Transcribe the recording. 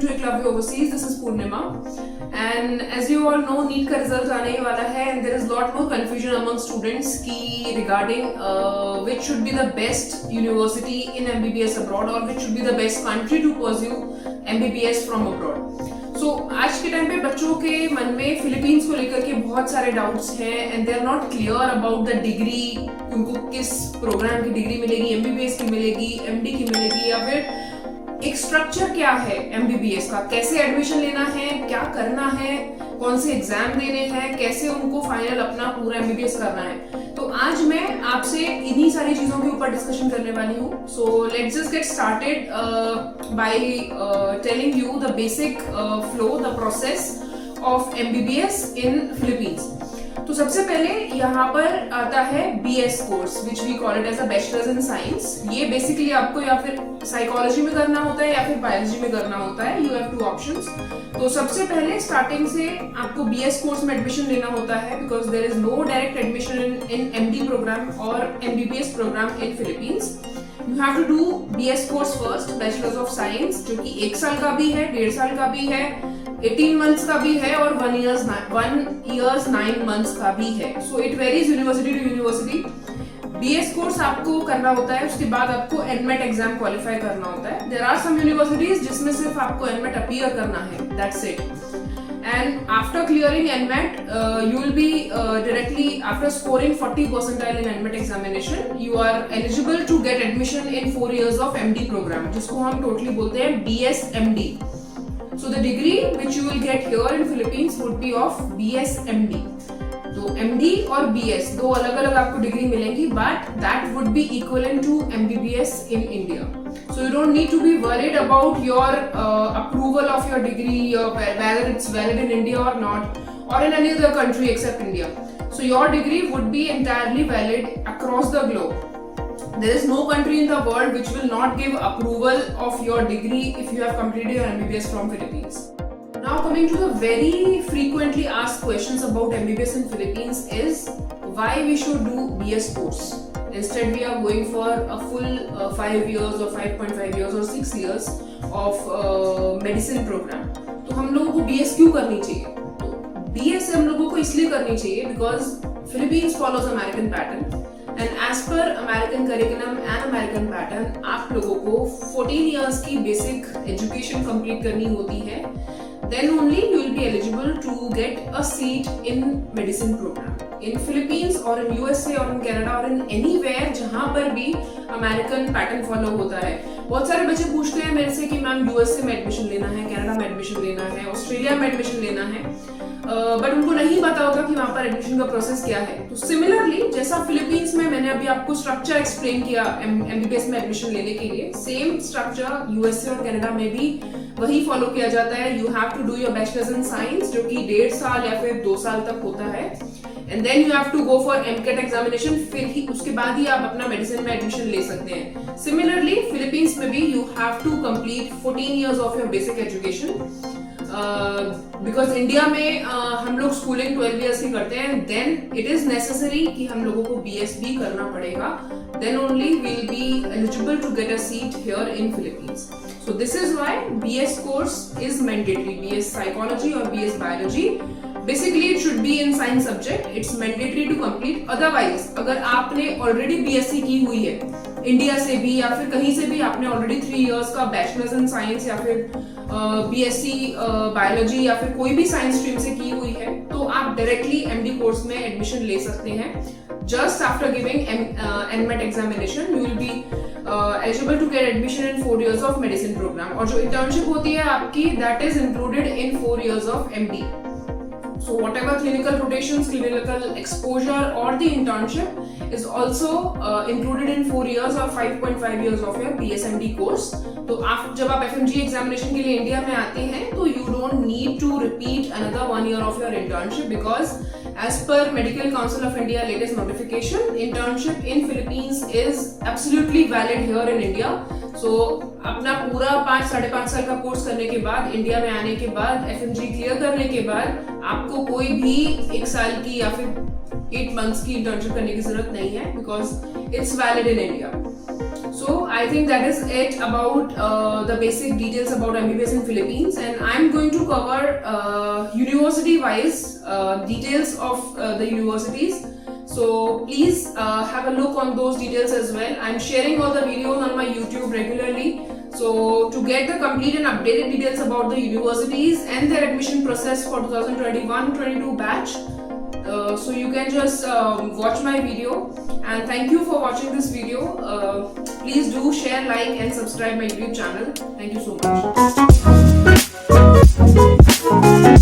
to Eklavya Overseas. This is Purnima. And as you all know, NEET का result आने ही वाला है and there is lot more confusion among students की regarding which should be the best university in MBBS abroad or which should be the best country to pursue MBBS from abroad. So आज के time पे बच्चों के मन में Philippines को लेकर के बहुत सारे डाउट्स हैं and they are not clear about the degree, उनको किस प्रोग्राम की डिग्री मिलेगी, MBBS की मिलेगी, MD की मिलेगी, या फिर एक स्ट्रक्चर क्या है MBBS का, कैसे एडमिशन लेना है, क्या करना है, कौन से एग्जाम देने हैं, कैसे उनको फाइनल अपना पूरा MBBS करना है. तो आज मैं आपसे इन्हीं सारी चीजों के ऊपर डिस्कशन करने वाली हूँ. So let's just get started by telling you the basic flow, the process of MBBS in Philippines. तो सबसे पहले यहाँ पर आता है BS course which we call it as a bachelors in science. ये बेसिकली आपको या फिर साइकोलॉजी में करना होता है या फिर बायोलॉजी में करना होता है. You have two options. तो सबसे पहले स्टार्टिंग से आपको BS कोर्स में एडमिशन लेना होता है because there is no direct admission in MD program और MBBS program in Philippines. You have to do BS course first, bachelors of science, जो कि 1 साल का भी है, 1.5 साल का भी है, 18 months का भी है और 1 years 9 months का भी है. So it varies university to university. BS course आपको करना होता है, उसके बाद आपको NMET एग्जाम क्वालिफाई करना होता है. देयर आर सम यूनिवर्सिटीज जिसमें सिर्फ आपको NMET अपीयर करना है, that's it. And after clearing NMET, you will be directly after scoring 40 percentile in NMET examination, you are eligible to get admission in 4 years of MD program, जिसको हम totally बोलते हैं BS MD. So the degree which you will get here in Philippines would be of BS MD. तो MD और BS दो अलग अलग आपको डिग्री मिलेंगी, but that would be equivalent to MBBS in India. So you don't need to be worried about your approval of your degree, whether it's valid in India or not, or in any other country except India. So your degree would be entirely valid across the globe. There is no country in the world which will not give approval of your degree if you have completed your MBBS from Philippines. Now coming to the very frequently asked questions about MBBS in Philippines is why we should do BS course. Instead we are going for a full 5 years or 5.5 years or 6 years of medicine program. तो हम लोगों को BS क्यों करनी चाहिए? तो BS हम लोगों को इसलिए करनी चाहिए because Philippines follows American pattern. And as per American curriculum and American pattern, आप लोगों को 14 years की basic education complete करनी होती है. Then only you will be eligible to get a seat in medicine program. In Philippines or in USA or in Canada or in anywhere जहाँ पर भी American pattern follow होता है. बहुत सारे बच्चे पूछते हैं मेरे से कि मैम USA में एडमिशन लेना है, कनाडा में एडमिशन लेना है, ऑस्ट्रेलिया में एडमिशन लेना है, बट उनको नहीं पता होगा कि वहाँ पर एडमिशन का प्रोसेस क्या है. तो सिमिलरली जैसा फिलीपींस में मैंने अभी आपको स्ट्रक्चर एक्सप्लेन किया MBBS में एडमिशन लेने के लिए, सेम स्ट्रक्चर USA और कनाडा में भी वही फॉलो किया जाता है. You have to do your bachelors in science जो कि 1.5 साल या फिर 2 साल तक होता है. And then you have to go for MCAT examination, फिर ही उसके बाद ही आप अपना मेडिसिन में एडमिशन ले सकते हैं. सिमिलरली फिलीपींस में भी you have to complete 14 years of your basic education. Because India में हम लोग स्कूलिंग 12 years की करते हैं. देन इट इज नेसेसरी कि हम लोगों को BS भी करना पड़ेगा. Then only we will be eligible to get a seat here in Philippines. So this is why BS course is mandatory. BS psychology or BS biology. Basically it should be in science subject. It's mandatory to complete. Otherwise अगर आपने already BSc की हुई है India से भी या फिर कहीं से भी, आपने already 3 years का बैचलर्स इन साइंस या फिर BSc बायोलॉजी या फिर कोई भी साइंस स्ट्रीम से की हुई है, तो आप डायरेक्टली MD कोर्स में एडमिशन ले सकते हैं. Just after giving NMET examination, you will be eligible to get admission in 4 years of medicine program. और जो internship होती है आपकी, that is included in 4 years of MD. So whatever clinical rotations, clinical exposure or the internship is also included in 4 years or 5.5 years of your BSMD course. तो आप जब आप FMG examination के लिए इंडिया में आते हैं तो you don't need to repeat another 1 year of your internship because as per Medical Council of India latest notification, internship in Philippines is absolutely valid here in India. So अपना पूरा 5-5.5 साल का कोर्स करने के बाद, इंडिया में आने के बाद, FMG क्लियर करने के बाद आपको कोई भी 1 साल की या फिर 8 months की इंटर्नशिप करने की जरूरत नहीं है because it's valid in India. So I think that is it about the basic details about MBBS in Philippines, and I'm going to cover university wise details of the universities. So please have a look on those details as well. I'm sharing all the videos on my YouTube regularly. So to get the complete and updated details about the universities and their admission process for 2021-22 batch, so you can just watch my video, and thank you for watching this video. Please do share, like and subscribe my YouTube channel. Thank you so much.